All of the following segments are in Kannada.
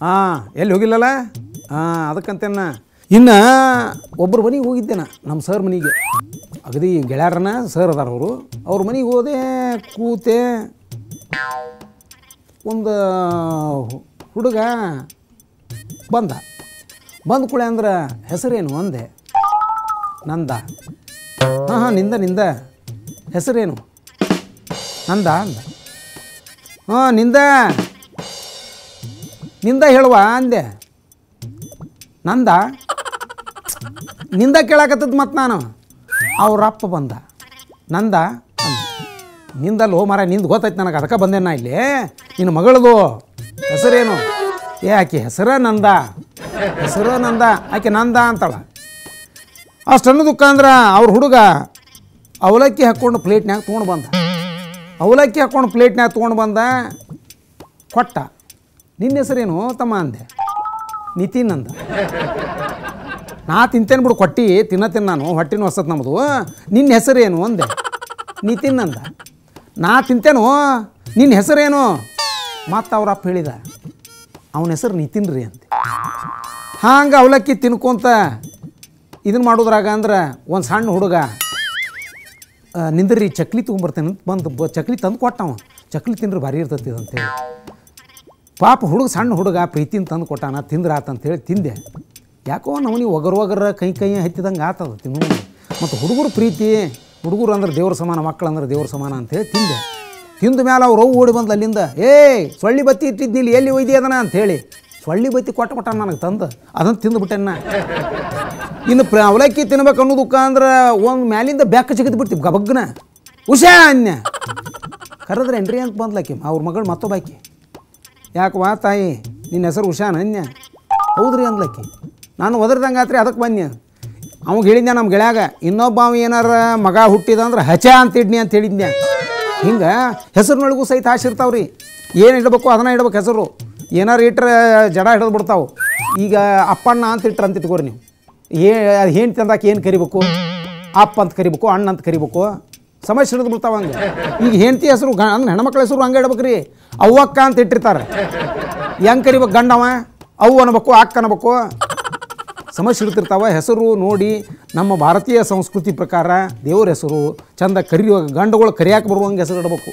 ಹಾಂ ಎಲ್ಲಿ ಹೋಗಿಲ್ಲಲ್ಲ ಹಾಂ ಅದಕ್ಕಂತೇನ ಇನ್ನು ಒಬ್ಬರು ಮನೆಗೆ ಹೋಗಿದ್ದೆ ನಮ್ಮ ಸರ್ ಮನೆಗೆ ಅಗದಿ ಗೆಳೆಯರನ್ನ ಸರ್ ಅದಾರ ಅವರು ಅವ್ರ ಮನೆಗೆ ಹೋದೆ ಕೂತೆ ಒಂದು ಹುಡುಗ ಬಂದ ಕೂಳೆ ಅಂದ್ರೆ ಹೆಸರೇನು ಅಂದೆ ನಂದ ಹಾಂ ನಿಂದ ಹೆಸರೇನು ನಂದ ಅಂದ ಹಾಂ ನಿಂದ ಹೇಳುವ ಅಂದೆ ನಿಂದ ಕೇಳಾಕತ್ತದ ಮತ್ತು ನಾನು ಅವ್ರ ಅಪ್ಪ ಬಂದ ನಂದ ಅಂದ ನಿಂದಲ್ಲೋ ಮರ ನಿಂದು ಗೊತ್ತಾಯ್ತು ನನಗೆ ಅದಕ್ಕೆ ಬಂದೆ ನಾ ಇಲ್ಲಿ ನಿನ್ನ ಮಗಳದು ಹೆಸರೇನು ಆಕೆ ಹೆಸರ ನಂದ ಆಕೆ ನಂದ ಅಂತಾಳ ಅಷ್ಟು ಅನ್ನೋದಕ್ಕ ಅಂದ್ರೆ ಅವ್ರ ಹುಡುಗ ಅವಲಕ್ಕಿ ಹಾಕ್ಕೊಂಡು ಪ್ಲೇಟ್ನ್ಯಾಗ ತೊಗೊಂಡು ಬಂದ ಕೊಟ್ಟ ನಿನ್ನ ಹೆಸರೇನು ತಮ್ಮ ಅಂದೆ ನಿತಿನ್ ಅಂದ ನಾ ತಿಂತೇನೆ ಬಿಡು ಕೊಟ್ಟು ತಿನ್ನತ್ತೇನೆ ನಾನು ಹೊಟ್ಟಿನೂ ಹೊಸತ್ ನಮ್ಮದು ನಿನ್ನ ಹೆಸರೇನು ಅಂದೆ ನಿತಿನ್ ಅಂದ ನಾ ತಿಂತೇನು ನಿನ್ನ ಹೆಸರೇನು ಮತ್ತು ಅವ್ರ ಅಪ್ಪ ಹೇಳಿದ ಅವನ ಹೆಸರು ನಿತಿನ್ ರೀ ಅಂತ ಹಂಗೆ ಅವಲಕ್ಕಿ ತಿನ್ಕೊಂತ ಇದನ್ನು ಮಾಡೋದ್ರಾಗ ಅಂದ್ರೆ ಒಂದು ಸಣ್ಣ ಹುಡುಗ ನಿಂದ್ರಿ ಚಕ್ಲಿ ತೊಗೊಂಬರ್ತೇನೆ ಅಂತ ಬಂದು ಚಕ್ಲಿ ತಂದು ಕೊಟ್ಟವ ಚಕ್ಲಿ ತಿಂದ್ರೆ ಭಾರಿ ಇರ್ತೈತಿ ಅಂತೇಳಿ ಪಾಪ ಸಣ್ಣ ಹುಡುಗ ಪ್ರೀತಿನ ತಂದು ಕೊಟ್ಟಾನ ತಿಂದ್ರಾತಂತೇಳಿ ತಿಂದೆ ಯಾಕೋ ನವನಿಗೆ ಒಗರ ಕೈ ಹತ್ತಿದಂಗೆ ಆತದ ತಿನ್ನು ಮತ್ತು ಹುಡುಗರು ಪ್ರೀತಿ ಹುಡುಗರು ಅಂದ್ರೆ ದೇವ್ರ ಸಮಾನ ಮಕ್ಕಳು ಅಂದ್ರೆ ದೇವ್ರ ಸಮಾನ ಅಂತೇಳಿ ತಿಂದ ಮೇಲೆ ಅವ್ರು ಓಡಿ ಬಂದು ಅಲ್ಲಿಂದ ಸೊಳ್ಳಿ ಬತ್ತಿ ಇಟ್ಟಿದ್ನಿಲ್ಲಿ ಎಲ್ಲಿ ಒಯ್ದಿ ಅದನ ಅಂಥೇಳಿ ಸೊಳ್ಳಿ ಬತ್ತಿ ಕೊಟ್ಟ ನನಗೆ ತಂದು ಅದನ್ನು ತಿಂದುಬಿಟ್ಟೆನ್ನ ಇನ್ನು ಅವಲಕ್ಕಿ ತಿನ್ಬೇಕು ಅನ್ನೋದಕ್ಕೆ ಅಂದ್ರೆ ಒಂದು ಮ್ಯಾಲಿಂದ ಬೆಕ್ಕ ಚಿಗಿದು ಬಿಡ್ತೀವಿ ಗಬಗ್ನ ಹುಷಾ ಅನ್ಯ ಕರೆದ್ರೆ ಎಂಟ್ರಿ ಅಂತ ಬಂದ್ಲಾಕಿ ಅವ್ರ ಮಗಳು ಮತ್ತೊಬ್ಬಾಕಿ ಯಾಕವಾ ತಾಯಿ ನಿನ್ನ ಹೆಸರು ಹುಷಾನ ಅನ್ಯ ಹೌದ್ರಿ ಅಂದ್ಲಕ್ಕಿ ನಾನು ಒದರ್ದಂಗೆ ಆತ್ರಿ ಅದಕ್ಕೆ ಬನ್ನಿ ಅವಾಗ ಹೇಳಿದ್ದೆ ನಮ್ಮ ಗೆಳೆಯಾಗ ಇನ್ನೊಬ್ಬ ಅವ ಏನಾರ ಮಗ ಹುಟ್ಟಿದ ಅಂದ್ರೆ ಹಚ ಅಂತಿಡ್ನಿ ಅಂತ ಹೇಳಿದ್ನೆ ಹಿಂಗೆ ಹೆಸರಿನೊಳಗೂ ಸಹಿತ ಆಶಿರ್ತಾವ್ರಿ ಏನು ಇಡಬೇಕು ಅದನ್ನ ಇಡ್ಬೇಕು ಹೆಸರು ಏನಾರು ಇಟ್ರೆ ಜಡ ಹಿಡಿದು ಬಿಡ್ತಾವೆ ಈಗ ಅಪ್ಪಣ್ಣ ಅಂತ ಇಟ್ರೆ ಅಂತ ಇಟ್ಕೋರಿ ನೀವು ಹೆಣ್ಣು ತಂದಾಕ ಏನು ಕರಿಬೇಕು ಅಪ್ಪ ಅಂತ ಕರಿಬೇಕು ಅಣ್ಣ ಅಂತ ಕರಿಬೇಕು ಸಮಸ್ಯೆ ಹಿಡಿದು ಬಿಡ್ತಾವ ಹಂಗೆ ಈಗ ಹೆಂಡತಿ ಹೆಸರು ಅಂದ್ರೆ ಹೆಣ್ಮಕ್ಳ ಹೆಸರು ಹಂಗೆ ಇಡ್ಬೇಕು ರೀ ಅವ್ವಕ್ಕ ಅಂತ ಇಟ್ಟಿರ್ತಾರೆ ಹೆಂಗೆ ಕರಿಬೇಕು ಗಂಡವ ಅವು ಅನ್ಬೇಕು ಅಕ್ಕ ಅನ್ಬೇಕು ಸಮಸ್ಯೆ ಇಡ್ತಿರ್ತಾವ ಹೆಸರು ನೋಡಿ ನಮ್ಮ ಭಾರತೀಯ ಸಂಸ್ಕೃತಿ ಪ್ರಕಾರ ದೇವ್ರ ಹೆಸರು ಚಂದ ಕರಿಯುವ ಗಂಡುಗಳು ಕರಿಯಾಕೆ ಬರುವಂಗೆ ಹೆಸರು ಇಡಬೇಕು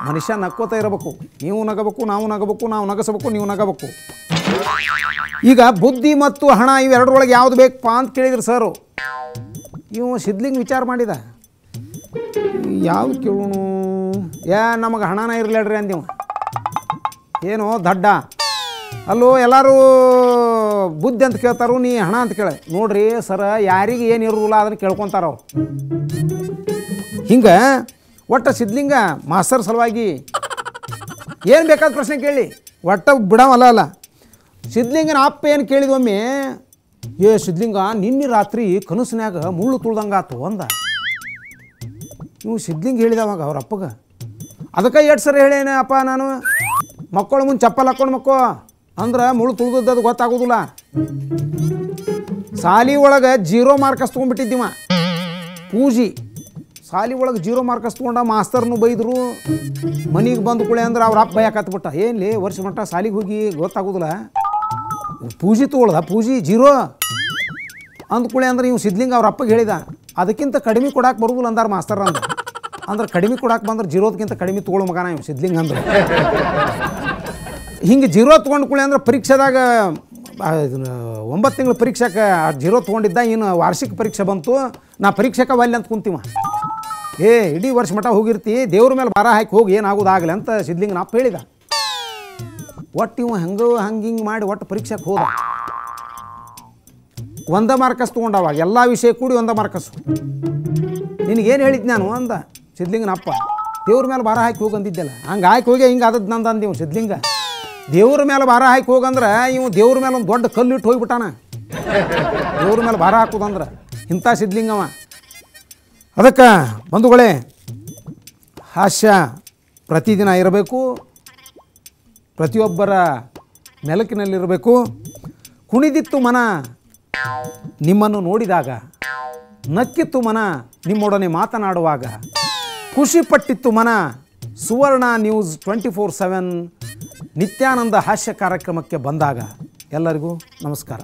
ಮನುಷ್ಯ ನಕ್ಕೋತಾ ಇರಬೇಕು ನೀವು ನಗಬೇಕು ನಾವು ನಗಬೇಕು ನಾವು ನಗಸಬೇಕು ನೀವು ನಗಬೇಕು ಈಗ ಬುದ್ಧಿ ಮತ್ತು ಹಣ ಇವೆರಡರೊಳಗೆ ಯಾವುದು ಬೇಕಪ್ಪ ಅಂತ ಕೇಳಿದ್ರು ಸರು ಇವು ಸಿದ್ಲಿಂಗ್ ವಿಚಾರ ಮಾಡಿದ ಯಾವ್ದು ಕೇಳೋನು ನಮಗೆ ಹಣನ ಇರಲಿಲ್ರಿ ಅಂದೀವ ಏನು ದಡ್ಡ ಅಲ್ಲೋ ಎಲ್ಲರೂ ಬುದ್ಧಿ ಅಂತ ಕೇಳ್ತಾರೋ ನೀ ಹಣ ಅಂತ ಕೇಳ ನೋಡ್ರಿ ಸರ ಯಾರಿಗೆ ಏನು ಇರೋಲ್ಲ ಅದನ್ನು ಕೇಳ್ಕೊತಾರ ಅವ್ರು ಹಿಂಗೆ ಒಟ್ಟು ಸಿದ್ಲಿಂಗ ಮಾಸ್ತರ್ ಸಲುವಾಗಿ ಏನು ಬೇಕಾದ ಪ್ರಶ್ನೆ ಕೇಳಿ ಒಟ್ಟು ಬಿಡವಲ್ಲ ಸಿದ್ಲಿಂಗನ ಅಪ್ಪ ಏನು ಕೇಳಿದ್ವೊಮ್ಮೆ ಸಿದ್ಲಿಂಗ ನಿನ್ನೆ ರಾತ್ರಿ ಕನಸಿನ್ಯಾಗ ಮುಳ್ಳು ತುಳ್ದಂಗಾತು ಅಂದ ನೀವು ಸಿದ್ಲಿಂಗ ಹೇಳಿದವಾಗ ಅವ್ರ ಅಪ್ಪಗೆ ಅದಕ್ಕೆ ಎಷ್ಟು ಸರಿ ಹೇಳೇನೆ ಅಪ್ಪ ನಾನು ಮಕ್ಕಳು ಮುಂದೆ ಚಪ್ಪಲ್ ಹಾಕ್ಕೊಂಡು ಮಕ್ಕೋ ಅಂದ್ರೆ ಮುಳ್ಳು ತುಳ್ದದ್ದು ಗೊತ್ತಾಗೋದಿಲ್ಲ ಸಾಲಿ ಒಳಗೆ 0 ಮಾರ್ಕಸ್ ತೊಗೊಂಡ್ಬಿಟ್ಟಿದ್ದೀವ ಪೂಜಿ ಸಾಲಿ ಒಳಗೆ 0 ಮಾರ್ಕಸ್ ತೊಗೊಂಡ ಮಾಸ್ತರ್ನು ಬೈದರು ಮನೆಗೆ ಬಂದು ಕುಳೆ ಅಂದ್ರೆ ಅವ್ರ ಅಪ್ಪ ಭಯಕತ್ಬಿಟ್ಟ ಏನ್ಲಿ ವರ್ಷ ಮಟ್ಟ ಸಾಲಿಗೆ ಹೋಗಿ ಗೊತ್ತಾಗೋದಿಲ್ಲ ಪೂಜಿ ತೊಗೊಳ್ದ ಪೂಜಿ 0 ಅಂದ್ಕುಳೆ ಅಂದ್ರೆ ಇವು ಸಿದ್ಲಿಂಗ ಅವ್ರ ಅಪ್ಪಗೆ ಹೇಳಿದ ಅದಕ್ಕಿಂತ ಕಡಿಮೆ ಕೊಡಕ್ಕೆ ಬರೋದಿಲ್ಲ ಅಂದಾರ ಮಾಸ್ತರ್ ಅಂದ್ರೆ ಕಡಿಮೆ ಕೊಡಕ್ಕೆ ಬಂದ್ರೆ 0ಕ್ಕಿಂತ ಕಡಿಮೆ ತೊಗೊಳ್ಳೋ ಮಗನ ಇವು ಸಿದ್ಲಿಂಗ ಅಂದ್ರೆ ಹಿಂಗೆ 0 ತೊಗೊಂಡ್ಕುಳೆ ಅಂದ್ರೆ ಪರೀಕ್ಷೆದಾಗ 9 ತಿಂಗಳ ಪರೀಕ್ಷೆಗೆ 0 ತೊಗೊಂಡಿದ್ದ ಇನ್ನು ವಾರ್ಷಿಕ ಪರೀಕ್ಷೆ ಬಂತು ನಾ ಪರೀಕ್ಷೆಗೆ ಒಲ್ಲೆ ಅಂತ ಕುಂತೀವ ಇಡೀ ವರ್ಷ ಮಟ್ಟ ಹೋಗಿರ್ತಿ ದೇವ್ರ ಮೇಲೆ ಭಾರ ಹಾಕಿ ಹೋಗಿ ಏನಾಗೋದಾಗಲಿ ಅಂತ ಸಿದ್ಲಿಂಗನ ಅಪ್ಪ ಹೇಳಿದ ಒಟ್ಟು ಇವ ಹಿಂಗೆ ಮಾಡಿ ಒಟ್ಟು ಪರೀಕ್ಷೆಗೆ ಹೋದ 1 ಮಾರ್ಕಸ್ ತೊಗೊಂಡವಾಗ ಎಲ್ಲ ವಿಷಯ ಕೂಡಿ 1 ಮಾರ್ಕಸ್ಸು ನಿನಗೇನು ಹೇಳಿದ್ದು ನಾನು ಅಂದ ಸಿದ್ಲಿಂಗನ ಅಪ್ಪ ದೇವ್ರ ಮೇಲೆ ಭಾರ ಹಾಕಿ ಹೋಗಿ ಅಂದಿದ್ದೆಲ್ಲ ಹಂಗೆ ಹಾಕಿ ಹೋಗಿ ಹಿಂಗೆ ಆದದ್ದು ನಂದು ಅಂದಿವು ಸಿದ್ಲಿಂಗ ದೇವ್ರ ಮೇಲೆ ಭಾರ ಹಾಕಿ ಹೋಗಂದ್ರೆ ಇವು ದೇವ್ರ ಮೇಲೆ ಒಂದು ದೊಡ್ಡ ಕಲ್ಲು ಇಟ್ಟು ಹೋಗಿಬಿಟ್ಟಾನ ದೇವ್ರ ಮೇಲೆ ಭಾರ ಹಾಕೋದಂದ್ರೆ ಇಂಥ ಸಿದ್ಲಿಂಗವ ಅದಕ್ಕೆ ಬಂಧುಗಳೇ ಹಾಸ್ಯ ಪ್ರತಿದಿನ ಇರಬೇಕು ಪ್ರತಿಯೊಬ್ಬರ ಮೆಲುಕಿನಲ್ಲಿರಬೇಕು ಕುಣಿದಿತ್ತು ಮನ ನಿಮ್ಮನ್ನು ನೋಡಿದಾಗ ನಕ್ಕಿತ್ತು ಮನ ನಿಮ್ಮೊಡನೆ ಮಾತನಾಡುವಾಗ ಖುಷಿಪಟ್ಟಿತ್ತು ಮನ ಸುವರ್ಣ ನ್ಯೂಸ್ 24/7 ನಿತ್ಯಾನಂದ ಹಾಸ್ಯ ಕಾರ್ಯಕ್ರಮಕ್ಕೆ ಬಂದಾಗ ಎಲ್ಲರಿಗೂ ನಮಸ್ಕಾರ.